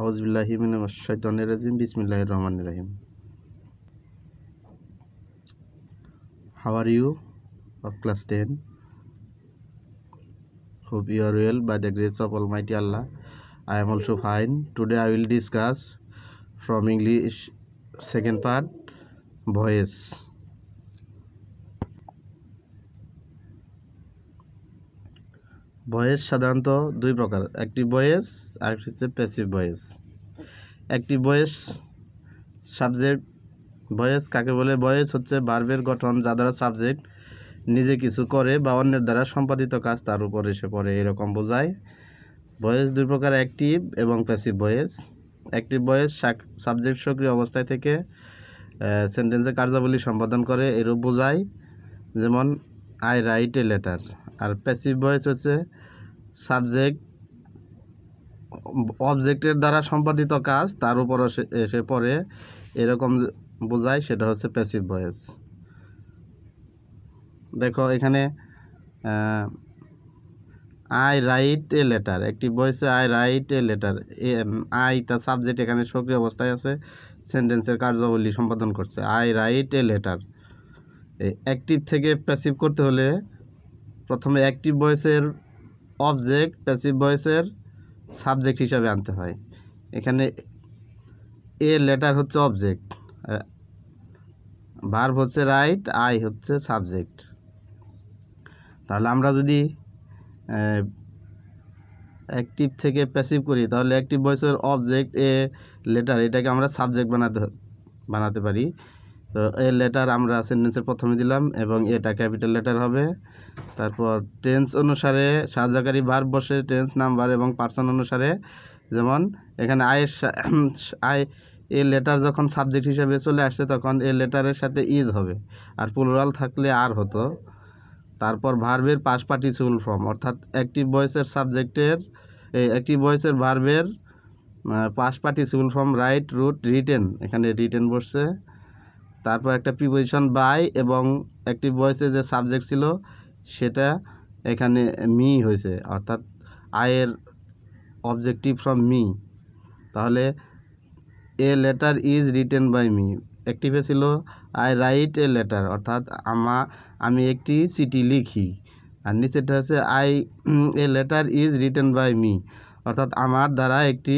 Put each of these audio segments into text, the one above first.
আউযুবিল্লাহি মিনাশ শাইতানির রাজিম বিসমিল্লাহির রহমানির রহিম। How are you of class 10? Hope you are well by the grace of Almighty Allah. I am also fine. Today I will discuss from English second part, voice. Voice সাধারণত দুই প্রকার, active voice আর হচ্ছে passive voice. Active voice subject voice কাকে বলে? Voice হচ্ছে ভার্বের গঠন যা দ্বারা সাবজেক্ট নিজে কিছু করে বা অন্যের দ্বারা সম্পাদিত কাজ তার উপর এসে পড়ে, এরকম বোঝায়। ভয়েস দুই প্রকার, অ্যাক্টিভ এবং passive voice. Active voice subject সক্রিয় অবস্থায় থেকে সেন্টেন্সে কার্যাবলী সম্পাদন করে, এরূপ বোঝায়, যেমন আই রাইট এ লেটার। আর প্যাসিভ ভয়েস হচ্ছে সাবজেক্ট অবজেক্টের দ্বারা সম্পাদিত কাজ তার উপর এসে পড়ে, এরকম বোঝায়, সেটা হচ্ছে প্যাসিভ ভয়েস। দেখো এখানে I write a letter, active ভয়েসে আই রাইট এ লেটার, আইটা সাবজেক্ট এখানে সক্রিয় অবস্থায় আছে, সেন্টেন্সের কার্যাবলী সম্পাদন করছে, I write a letter. Active থেকে প্যাসিভ করতে হলে প্রথমে অ্যাক্টিভ ভয়েসের অবজেক্ট প্যাসিভ ভয়েসের সাবজেক্ট হিসাবে আনতে হয়। এখানে এ লেটার হচ্ছে অবজেক্ট, ভার্ব হচ্ছে রাইট, আই হচ্ছে সাবজেক্ট। তাহলে আমরা যদি অ্যাক্টিভ থেকে প্যাসিভ করি তাহলে অ্যাক্টিভ ভয়েসের অবজেক্ট এ লেটার, এটাকে আমরা সাবজেক্ট বানাতে পারি। তো এ লেটার আমরা সেন্টেন্সের প্রথমে দিলাম এবং এটা ক্যাপিটাল লেটার হবে। তারপর টেন্স অনুসারে সাহায্যকারী ভার্ব বসে, টেন্স নাম্বার এবং পার্সন অনুসারে। যেমন এখানে আই এ লেটার যখন সাবজেক্ট হিসেবে চলে আসছে তখন এ লেটারের সাথে ইজ হবে, আর প্লুরাল থাকলে আর হতো। তারপর ভার্বের পাস্ট পার্টিসিপল ফর্ম, অর্থাৎ অ্যাক্টিভ ভয়েসের সাবজেক্টের অ্যাক্টিভ ভয়েসের ভার্বের past participle form write, wrote, written, এখানে রিটেন বসছে। তারপর একটা প্রিপোজিশন বাই, এবং অ্যাক্টিভ ভয়েসে যে সাবজেক্ট ছিল সেটা এখানে মি হয়েছে, অর্থাৎ আয়ের অবজেক্টিভ ফ্রম মি। তাহলে a letter is written by me, অ্যাক্টিভে ছিল আই রাইট এ লেটার, অর্থাৎ আমি একটি চিঠি লিখি। আর নিচেটা হচ্ছে a letter is written by me, অর্থাৎ আমার দ্বারা একটি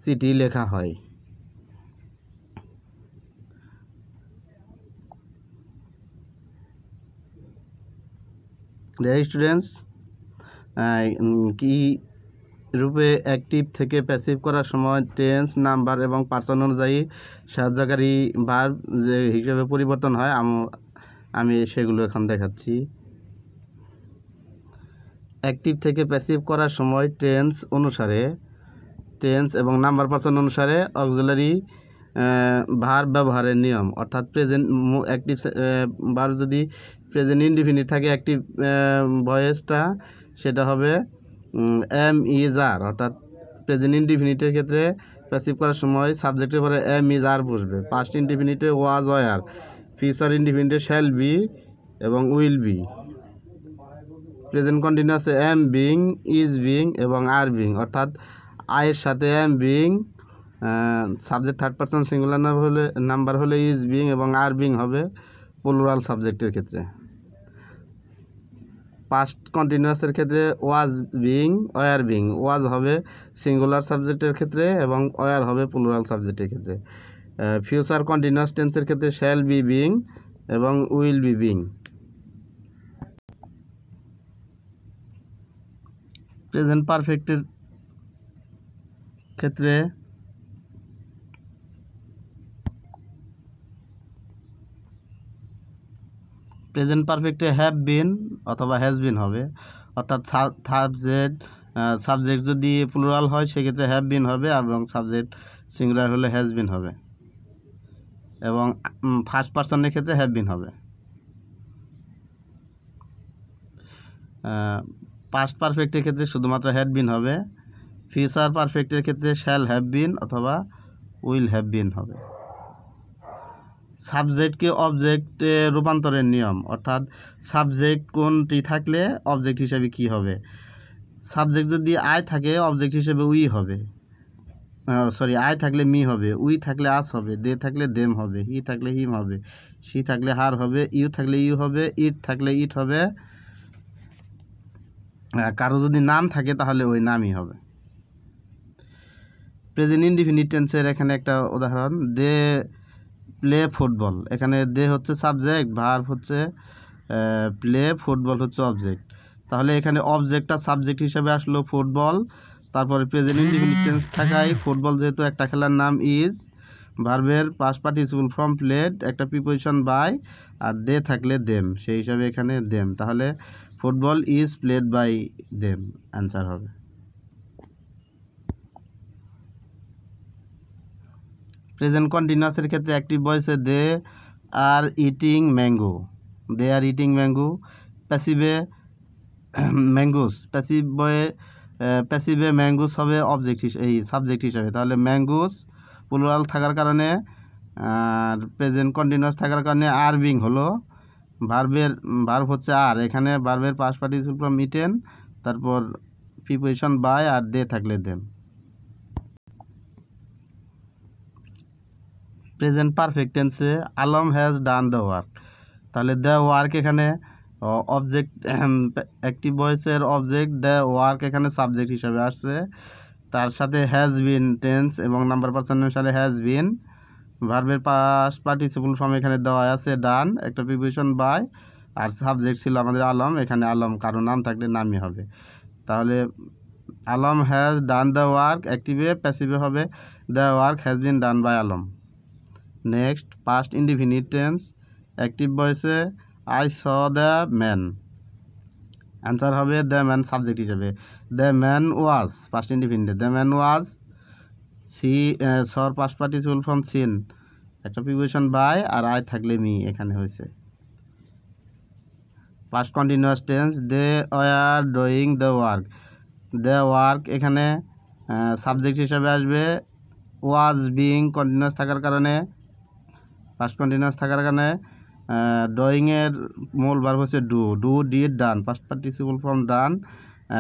চিঠি লেখা হয়। স্টুডেন্টস, কি রূপে অ্যাক্টিভ থেকে প্যাসিভ করার সময় টেন্স, নাম্বার এবং পার্সন অনুযায়ী সাহায্যকারী ভার্ব যে হিসেবে পরিবর্তন হয়, আমি সেগুলো এখন দেখাচ্ছি। অ্যাক্টিভ থেকে প্যাসিভ করার সময় টেন্স অনুসারে, টেন্স এবং নাম্বার পার্সন অনুসারে অক্সিলারি ভার্ব ব্যবহারের নিয়ম, অর্থাৎ প্রেজেন্ট অ্যাক্টিভ ভার্ব যদি প্রেজেন্ট ইনডিফিনিট থাকে অ্যাক্টিভ ভয়েসটা, সেটা হবে এম ইজ আর, অর্থাৎ প্রেজেন্ট ইনডিফিনিটের ক্ষেত্রে প্যাসিভ করার সময় সাবজেক্টের পরে এম ইজ আর বসবে। পাস্ট ইনডিফিনিটে ওয়াজ ওয়ার, ফিউচার ইনডিফিনিটে শ্যাল বি এবং উইল বি। প্রেজেন্ট কন্টিনিউয়াসে এম বিং, ইজ বিং এবং আর বিং, অর্থাৎ আয়ের সাথে am being, subject third person singular number হলে ইজ বিং এবং আর বিং হবে প্লুরাল সাবজেক্টের ক্ষেত্রে। পাস্ট কন্টিনিউয়াসের ক্ষেত্রে ওয়াজ বিং, ওয়ার বিং, ওয়াজ হবে সিঙ্গুলার সাবজেক্টের ক্ষেত্রে এবং ওয়ার হবে প্লুরাল সাবজেক্টের ক্ষেত্রে। ফিউচার কন্টিনিউয়াস টেন্সের ক্ষেত্রে শ্যাল বি বিং এবং উইল বি বিং। প্রেজেন্ট পারফেক্টের ক্ষেত্রে প্রেজেন্ট পারফেক্টে হ্যাভ বিন অথবা হ্যাজ বিন হবে, অর্থাৎ সাবজেক্ট যদি প্লুরাল হয় সেক্ষেত্রে হ্যাভ বিন হবে এবং সাবজেক্ট সিঙ্গুলার হলে হ্যাজ বিন হবে, এবং ফার্স্ট পারসনের ক্ষেত্রে হ্যাভ বিন হবে। পাস্ট পারফেক্টের ক্ষেত্রে শুধুমাত্র হ্যাড বিন হবে। ফিউচার পারফেক্টের ক্ষেত্রে শ্যাল হ্যাভ বিন অথবা উইল হ্যাভ বিন হবে। সাবজেক্টকে অবজেক্টে রূপান্তরের নিয়ম, অর্থাৎ সাবজেক্ট কোনটি থাকলে অবজেক্ট হিসেবে কি হবে। সাবজেক্ট যদি আই থাকে অবজেক্ট হিসেবে উই হবে, সরি, আই থাকলে মি হবে, উই থাকলে আস হবে, দে থাকলে দেম হবে, হি থাকলে হিম হবে, সি থাকলে হার হবে, ইউ থাকলে ইউ হবে, ইট থাকলে ইট হবে। কারো যদি নাম থাকে তাহলে ওই নামই হবে। প্রেজেন্ট ইনডিফিনিট টেন্সের এখানে একটা উদাহরণ, দে প্লে ফুটবল। এখানে দে হচ্ছে সাবজেক্ট, ভার্ব হচ্ছে প্লে, ফুটবল হচ্ছে অবজেক্ট। তাহলে এখানে অবজেক্টটা সাবজেক্ট হিসেবে আসলো ফুটবল, তারপরে প্রেজেন্ট ইনডিফিনিট টেন্স থাকায় ফুটবল যেহেতু একটা খেলার নাম, ইজ, ভার্বের পাস্ট পার্টিসিপল ফর্ম প্লেড, একটা প্রিপোজিশন বাই, আর দে থাকলে দেম, সেই হিসাবে এখানে দেম। তাহলে football is played by them, answer হবে। প্রেজেন্ট কন্টিনিউয়াসের ক্ষেত্রে অ্যাক্টিভ ভয়েসে they are eating mango, they are eating mango. প্যাসিভে ম্যাঙ্গোস, প্যাসিভে ম্যাঙ্গোস হবে অবজেক্ট এই সাবজেক্ট হিসাবে। তাহলে ম্যাঙ্গোস প্লুরাল থাকার কারণে আর প্রেজেন্ট কন্টিনিউয়াস থাকার কারণে আর বিং হলো ভার্ব হচ্ছে আর, এখানে ভার্বের পাস্ট পার্টিসিপল ফর্ম ইটেন, তারপর প্রিপোজিশন বাই, আর দে থাকলে দেম। প্রেজেন্ট পারফেক্ট টেন্সে Alam has done the work. তাহলে দ্য ওয়ার্ক এখানে অবজেক্ট, অ্যাক্টিভ ভয়েসের অবজেক্ট দ্য ওয়ার্ক এখানে সাবজেক্ট হিসাবে আসছে, তার সাথে হ্যাজ বিন টেন্স এবং নাম্বার পার্সন অনুসারে হ্যাজ বিন। ভার্বের পাস্ট পার্টিসিপল ফর্ম এখানে দেওয়া আছে ডান, একটা প্রিপোজিশন বাই, আর সাবজেক্ট ছিল আমাদের আলম, এখানে আলম কারো নাম থাকলে নামই হবে। তাহলে Alam has done the work অ্যাক্টিভে, প্যাসিভে হবে the work has been done by Alam. Next past indefinite tense, active ভয়েসে I saw the man, answer হবে দ্য ম্যান সাবজেক্ট হিসেবে, the man was past indefinite, the man was, see সর past participle form seen, একটা preposition by, আর I থাকলে me এখানে হয়েছে। Past continuous tense they were doing the work, the work এখানে subject হিসেবে আসবে, ওয়াজ বিং কন্টিনিউয়াস থাকার কারণে, পাস্ট কন্টিনিউয়াস থাকার কারণে ডুইংয়ের মূল ভার্ব হচ্ছে do, do did done, past participle form done,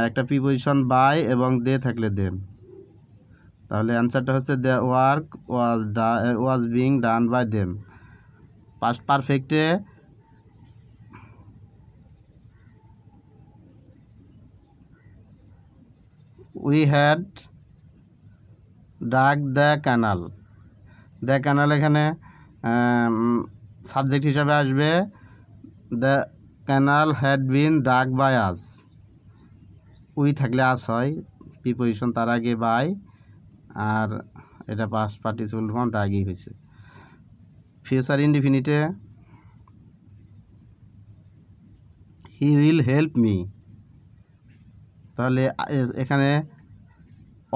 একটা প্রিপোজিশন বাই এবং দে থাকলে দেম। তাহলে অ্যান্সারটা হচ্ছে the work was being done by them. Past পারফেক্টে we had dug the canal, the canal এখানে সাবজেক্ট হিসাবে আসবে, the canal had been dug by us, we থাকলে আস হয়, প্রিপোজিশন তার আগে বাই, আর এটা পাস্ট পার্টিসিপল ফর্ম ডাগই হয়েছে। ফিউচার ইনডিফিনিটে হি উইল হেল্প মি, তাহলে এখানে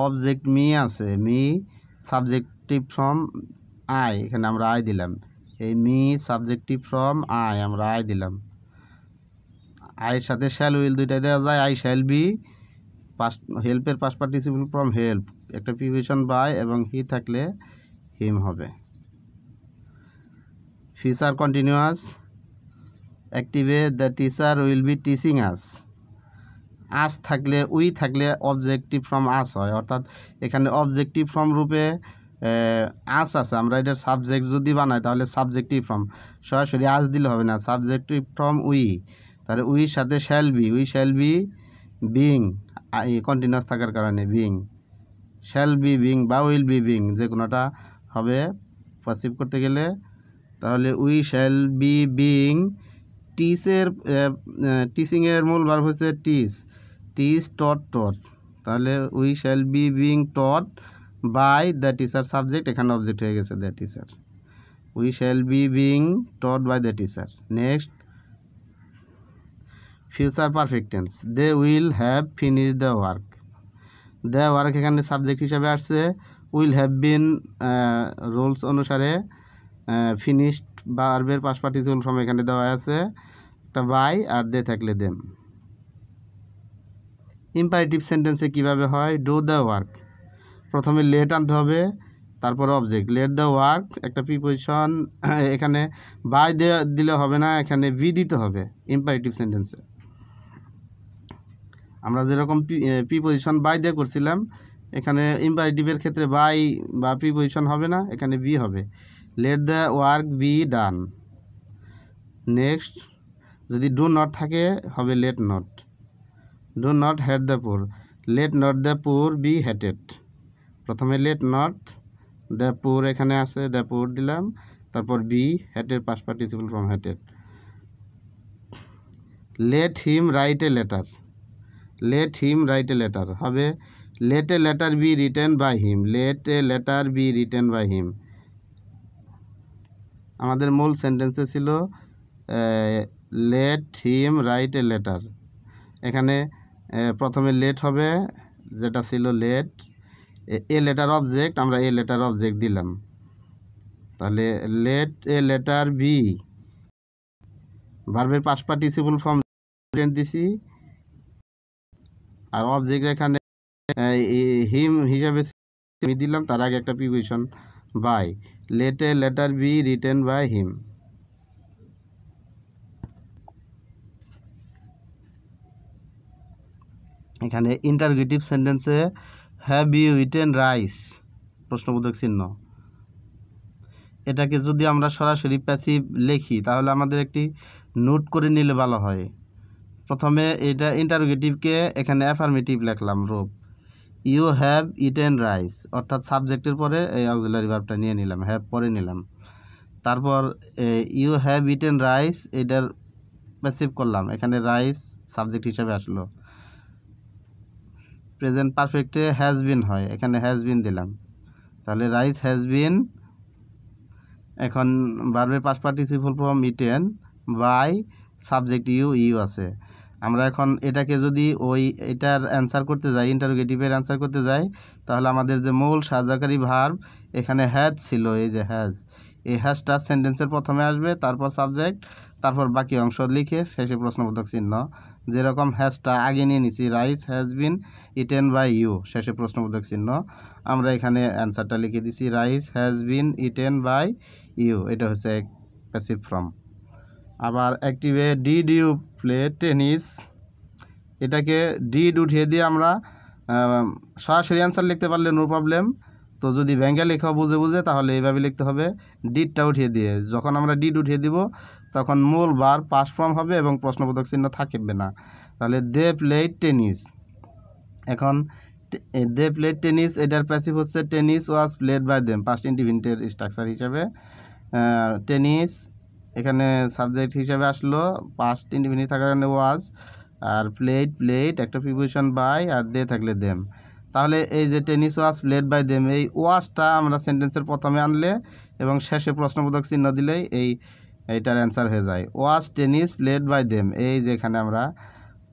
অবজেক্ট মি আছে, মি সাবজেক্টিভ ফর্ম আই, এখানে আমরা আই দিলাম, এই মি সাবজেক্টিভ ফর্ম আই, আমরা আই দিলাম, আইয়ের সাথে শ্যাল উইল দুইটাই দেওয়া যায়, আই শ্যাল বি, পাস্ট হেল্পের পাস্ট পার্টিসিপল ফর্ম হেল্প, একটা প্রিপোজিশন বাই এবং হি থাকলে হিম হবে। ফিউচার কন্টিনিউয়াস অ্যাক্টিভে the teacher will be teaching us, us থাকলে উই থাকলে অবজেক্টিভ ফর্ম আস হয়, অর্থাৎ এখানে অবজেক্টিভ ফর্ম রূপে আস আছে, আমরা এটার সাবজেক্ট যদি বানাই তাহলে সাবজেক্টিভ ফর্ম সরাসরি আস দিলে হবে না, সাবজেক্টিভ ফর্ম উই, তাহলে উইর সাথে shall be, we shall be being, continuous থাকার কারণে বিং, শ্যাল বি বিং বা উইল বি বিং যে কোনোটা হবে পাসিভ করতে গেলে। তাহলে উই শ্যাল বি বিং টিচিংয়ের মূল ভার্ব হচ্ছে টিচ, টিচ টট টট, তাহলে we shall be being taught by the teacher subject, এখানে অবজেক্ট হয়ে গেছে the teacher, we shall be being taught by the teacher. Next future perfect tense they will have finish the work, the work এখানে subject হিসাবে আসছে, will have been rules অনুসারে finished ভার্বের past participle form এখানে দেওয়া আছে, একটা by আর দে থাকলে দেম। ইম্পারেটিভ সেন্টেন্সে কিভাবে হয়, ডু দ্য ওয়ার্ক, প্রথমে লেট আনতে হবে, তারপর অবজেক্ট, লেট দ্য ওয়ার্ক একটা প্রিপোজিশন, এখানে বাই দিলে হবে না, এখানে বি দিতে হবে ইম্পারেটিভ সেন্টেন্সে। আমরা যেরকম প্রিপোজিশন বাই দিয়ে করছিলাম এখানে ইম্পারেটিভের ক্ষেত্রে বাই বা প্রিপোজিশন হবে না, এখানে বি হবে। Let the work be done. Next যদি ডু নট থাকে হবে let not. Do not hate the poor, let not the poor be hated. প্রথমে লেট নট দ্য পুর এখানে আছে, দ্য পুর দিলাম, তারপর বি হেটের past participle form hated. Let him write a letter, let him write a letter হবে let a letter be written by him, let a letter be written by হিম। আমাদের মূল সেন্টেন্সে ছিল late him write a letter. এখানে প্রথমে late হবে, যেটা ছিল লেট, এ লেটার অবজেক্ট, আমরা এ লেটার অবজেক্ট দিলাম। তাহলে লেট এ লেটার বি, ভার্বের পাস্ট পার্টিসিপল ফর্ম দিছি, আর অবজেক্ট এখানে হিম হিসাবে দিলাম, তার আগে একটা preposition by. Let a letter be written by him. এখানে ইন্টারোগেটিভ সেন্টেন্সে হ্যাভ ইউ ইটেন রাইস, প্রশ্নবোধক চিহ্ন। এটাকে যদি আমরা সরাসরি প্যাসিভ লিখি তাহলে আমাদের একটি নোট করে নিলে ভালো হয়। প্রথমে এটা ইন্টারোগেটিভকে এখানে অ্যাফার্মেটিভ লিখলাম, রূপ ইউ হ্যাভ ইটেন রাইস, অর্থাৎ সাবজেক্টের পরে এই অক্সিলারি ভার্বটা নিয়ে নিলাম, হ্যাভ পরে নিলাম। তারপর ইউ হ্যাভ ইটেন রাইস, এটার প্যাসিভ করলাম, এখানে রাইস সাবজেক্ট হিসাবে আসলো। প্রেজেন্ট পারফেক্টে হ্যাজ বিন হয়, এখানে হ্যাজ বিন দিলাম, তাহলে রাইস হ্যাজ বিন। এখন ভার্বের past participle form eaten by subject you, you আছে। আমরা এখন এটাকে যদি এটার অ্যান্সার করতে যাই, ইন্টারোগেটিভের অ্যান্সার করতে যাই, তাহলে আমাদের যে মূল সাহায্যকারী ভার্ব এখানে হ্যাজ ছিল, এই যে হ্যাজ, এই হ্যাজটা সেন্টেন্সের প্রথমে আসবে, তারপর সাবজেক্ট, তারপর বাকি অংশ লিখে শেষে প্রশ্নবোধক চিহ্ন। যেরকম হ্যাজটা আগে নিয়ে নিছি, rice has been eaten by you, শেষে প্রশ্নবোধক চিহ্ন, আমরা এখানে অ্যান্সারটা লিখে দিছি rice has been eaten by you. এটা হচ্ছে প্যাসিভ ফর্ম। আবার অ্যাক্টিভে ডিড ইউ প্লে টেনিস, এটাকে ডিড উঠিয়ে দিয়ে আমরা সরাসরি অ্যান্সার লিখতে পারলে নো প্রবলেম। তো যদি ব্যাঙ্গে লেখা বুঝে বুঝে তাহলে এইভাবে লিখতে হবে, ডিডটা উঠিয়ে দিয়ে। যখন আমরা ডিড উঠিয়ে দিব তখন মূল ভার্ব পাস্ট ফর্ম হবে এবং প্রশ্নবোধক চিহ্ন থাকবে না। তাহলে দে প্লেড টেনিস। এখন দে প্লেড টেনিস, এটার প্যাসিভ হচ্ছে tennis was played by them, past ইনডিফিনিটের স্ট্রাকচার হিসাবে। টেনিস এখানে সাবজেক্ট হিসাবে আসলো, পাস্ট ইনডিফিনিট থাকার কারণে ওয়াজ, আর প্লেড একটা প্রিপোজিশন বাই, আর দে থাকলে দেম। তাহলে এই যে tennis was played by them, এই ওয়াজটা আমরা সেন্টেন্সের প্রথমে আনলে এবং শেষে প্রশ্নবোধক চিহ্ন দিলেই এইটার অ্যান্সার হয়ে যায়। ওয়াজ টেনিস প্লেড বাই দেম, এই যে এখানে আমরা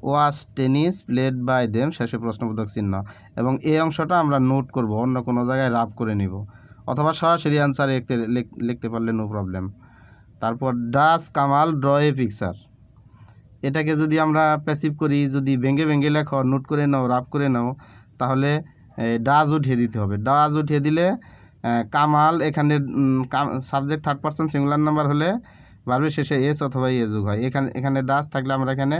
ওয়াজ টেনিস প্লেড বাই দেম, শেষে প্রশ্নবোধক চিহ্ন, এবং এই অংশটা আমরা নোট করব, অন্য কোনো জায়গায় রাব করে নিব, অথবা সরাসরি অ্যান্সার লিখতে পারলে নো প্রবলেম। তারপর ডাস কামাল ড্র এ পিকচার, এটাকে যদি আমরা প্যাসিভ করি, যদি ভেঙে ভেঙে লেখো, নোট করে নাও, রাব করে নাও, তাহলে ডাজ উঠিয়ে দিতে হবে। ডাজ উঠিয়ে দিলে কামাল, এখানে subject third person singular number হলে ভার্বের শেষে এস অথবা ইএস যোগ হয়। এখানে ডাজ থাকলে আমরা এখানে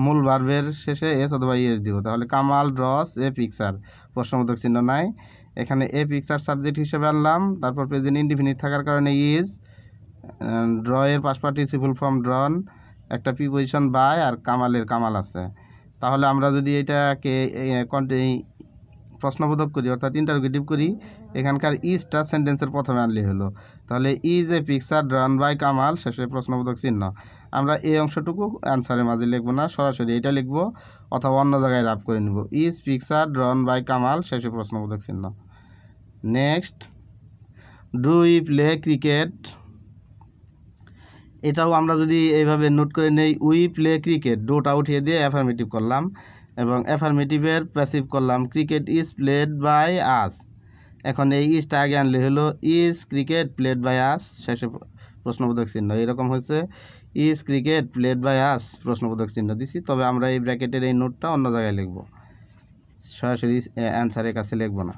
মূল ভার্বের শেষে এস অথবা ইএস দিব। তাহলে কামাল ড্রস এ পিকচার, প্রশ্নবোধক চিহ্ন নাই, এখানে এ পিকচার সাবজেক্ট হিসেবে আনলাম, তারপর প্রেজেন্ট ইনডিফিনিট থাকার কারণে ইজ, ড্র এর পাস্ট পার্টিসিপল ফর্ম ড্রন, একটা প্রিপোজিশন বাই, আর কামালের কামাল আছে। তাহলে আমরা যদি এটাকে প্রশ্নবোধক করি, অর্থাৎ ইন্টারোগেটিভ করি, এখানকার ইজটা সেন্টেন্সের প্রথমে আনলেই হলো। তাহলে is a picture drawn by Kamal, শেষে প্রশ্নবোধক চিহ্ন। আমরা এই অংশটুকু অ্যান্সারের মাঝে লিখবো না, সরাসরি এটা লিখবো, অথবা অন্য জায়গায় রাব করে নিব, is picture drawn by Kamal, শেষে প্রশ্নবোধক চিহ্ন। Next, do we play cricket, এটাও আমরা যদি এইভাবে নোট করে নেই, উই প্লে ক্রিকেট, ডোটা উঠিয়ে দিয়ে অ্যাফার্মেটিভ করলাম এবং অ্যাফার্মেটিভের প্যাসিভ করলাম, cricket is played by us. এখন এই ইজটা আগে আনলে হলো is cricket played by us, শেষে প্রশ্নবোধক চিহ্ন। এরকম হচ্ছে is cricket played by us, প্রশ্নবোধক চিহ্ন দিছি। তবে আমরা এই ব্র্যাকেটের এই নোটটা অন্য জায়গায় লিখব, সরাসরি অ্যান্সারের কাছে লিখব না।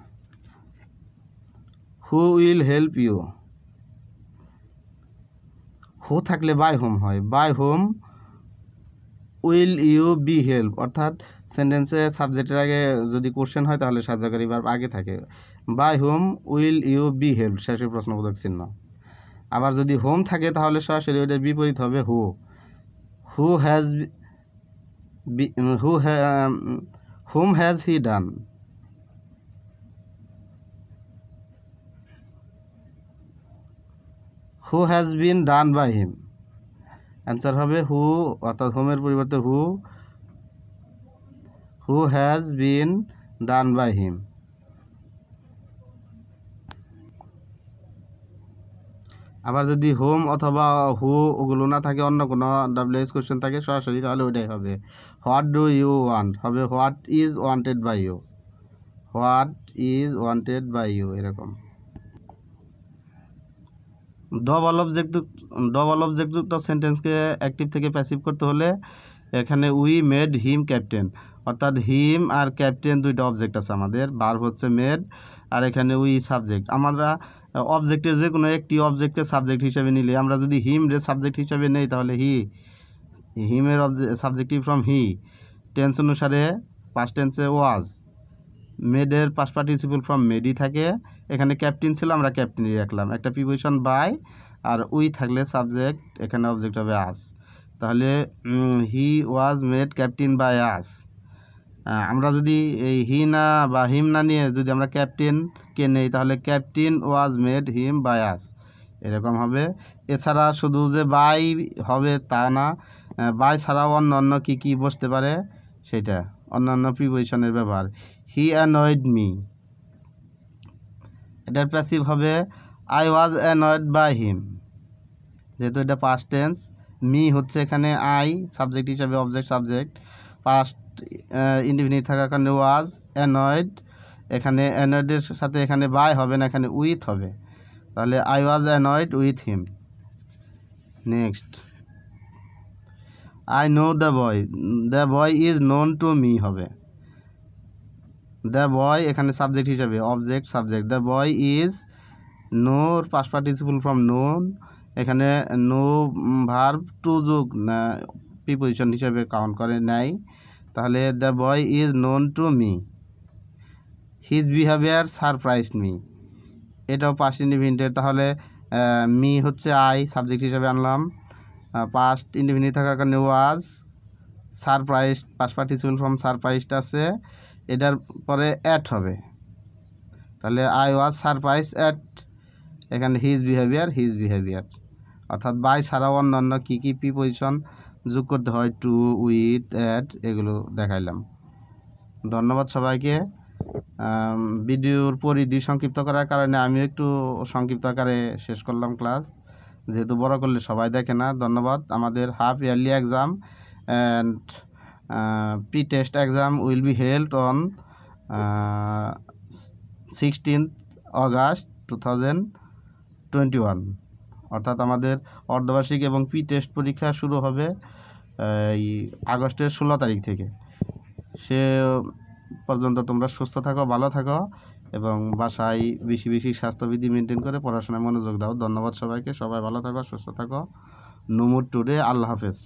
Who will help you, who থাকলে বাই হোম হয়, by whom will you be help, অর্থাৎ সেন্টেন্সে সাবজেক্টের আগে যদি কোশ্চেন হয় তাহলে সাহায্যকারী ভার্ব আগে থাকে। By whom will you be helped, শেষে প্রশ্নবোধক চিহ্ন। আবার যদি হোম থাকে তাহলে সরাসরি ওইটার বিপরীত হবে who. Who has whom has he done. Who has been done by him, answer হবে হু, অর্থাৎ হোমের পরিবর্তে হু হ্যাজ বিন ডান বাই হিম। আবার যদি হোম অথবা হু ওগুলো না থাকে, অন্য কোনো ডাব্লিউএস কোশ্চেন থাকে সরাসরি, তাহলে ওইটাই হবে হোয়াট ডু ইউ ওয়ান্ট, হবে what is wanted by you, what is wanted by you, এরকম। ডবল অবজেক্টযুক্ত সেন্টেন্সকে অ্যাক্টিভ থেকে প্যাসিভ করতে হলে এখানে উই মেড হিম ক্যাপ্টেন, অর্থাৎ হিম আর ক্যাপ্টেন দুইটা অবজেক্ট আছে আমাদের, ভার্ব হচ্ছে মেড আর এখানে উই সাবজেক্ট। আমরা অবজেক্টের যে কোনো একটি অবজেক্টকে সাবজেক্ট হিসেবে নিলে, আমরা যদি হিম রে সাবজেক্ট হিসেবে নেই তাহলে হিমের সাবজেক্টিভ ফ্রম হি, টেন্স অনুসারে পাস্ট টেন্সে ওয়াজ, মেডের পাস্ট পার্টিসিপল ফ্রম মেডই থাকে। এখানে ক্যাপ্টেন ছিল, আমরা ক্যাপ্টেনই রাখলাম, একটা প্রিপোজিশন বাই আর উই থাকলে সাবজেক্ট, এখানে অবজেক্ট হবে আস। তাহলে he was made captain by us. আমরা যদি এই হি না বা হিম না নিয়ে যদি আমরা ক্যাপ্টেনকে নেই তাহলে captain was made him by us, এরকম হবে। এছাড়া শুধু যে বাই হবে তা না, বাই ছাড়াও অন্য কী কী বসতে পারে সেটা, অন্যান্য প্রিপোজিশনের ব্যবহার। হি অ্যানয়েড মি, এটার প্যাসিভ হবে I was annoyed by him, যেহেতু এটা পাস্ট টেন্স। মি হচ্ছে এখানে আই সাবজেক্ট হিসাবে, অবজেক্ট সাবজেক্ট, পাস্ট ইনডিফিনিট থাকার কারণে ওয়াজ অ্যানয়েড, এখানে অ্যানয়েডের সাথে এখানে বাই হবে না, এখানে উইথ হবে, তাহলে I was annoyed with him. Next, I know the boy is known to me হবে, দ্য বয় এখানে সাবজেক্ট হিসাবে, object subject, the boy is নোর পাস্ট পার্টিসিপল ফ্রম নোন, এখানে নো ভার্ব টু যোগ প্রিপোজিশন হিসাবে কাউন্ট করে নেয়, তাহলে the boy is known to me. His behaviour surprised me, এটাও পাস্ট ইনডিফিনিটের, তাহলে মি হচ্ছে আই সাবজেক্ট হিসাবে আনলাম, পাস্ট ইনডিফিনিট থাকার কারণে was, surprised past participle form surprised আছে, এটার পরে অ্যাট হবে, তাহলে আই ওয়াজ সারপ্রাইজড অ্যাট, এখানে হিজ বিহেভিয়ার, অর্থাৎ বাই ছাড়াও অন্যান্য কী কী প্রিপোজিশন যোগ করতে হয়, টু, উইথ, অ্যাট, এগুলো দেখাইলাম। ধন্যবাদ সবাইকে। ভিডিওর পরিধি সংক্ষিপ্ত করার কারণে আমি একটু সংক্ষিপ্ত আকারে শেষ করলাম ক্লাস, যেহেতু বড় করলে সবাই দেখে না। ধন্যবাদ। আমাদের half yearly exam and pre test exam will be held on 16th August 2021, অর্থাৎ আমাদের অর্ধবার্ষিক এবং প্রি টেস্ট পরীক্ষা শুরু হবে এই আগস্টের 16 তারিখ থেকে। সে পর্যন্ত তোমরা সুস্থ থাকো, ভালো থাকো এবং বাসায় বেশি বেশি স্বাস্থ্যবিধি মেনটেন করে পড়াশোনায় মনোযোগ দাও। ধন্যবাদ সবাইকে, সবাই ভালো থাকো, সুস্থ থাকো। নো মোর টুডে, আল্লাহ হাফেজ।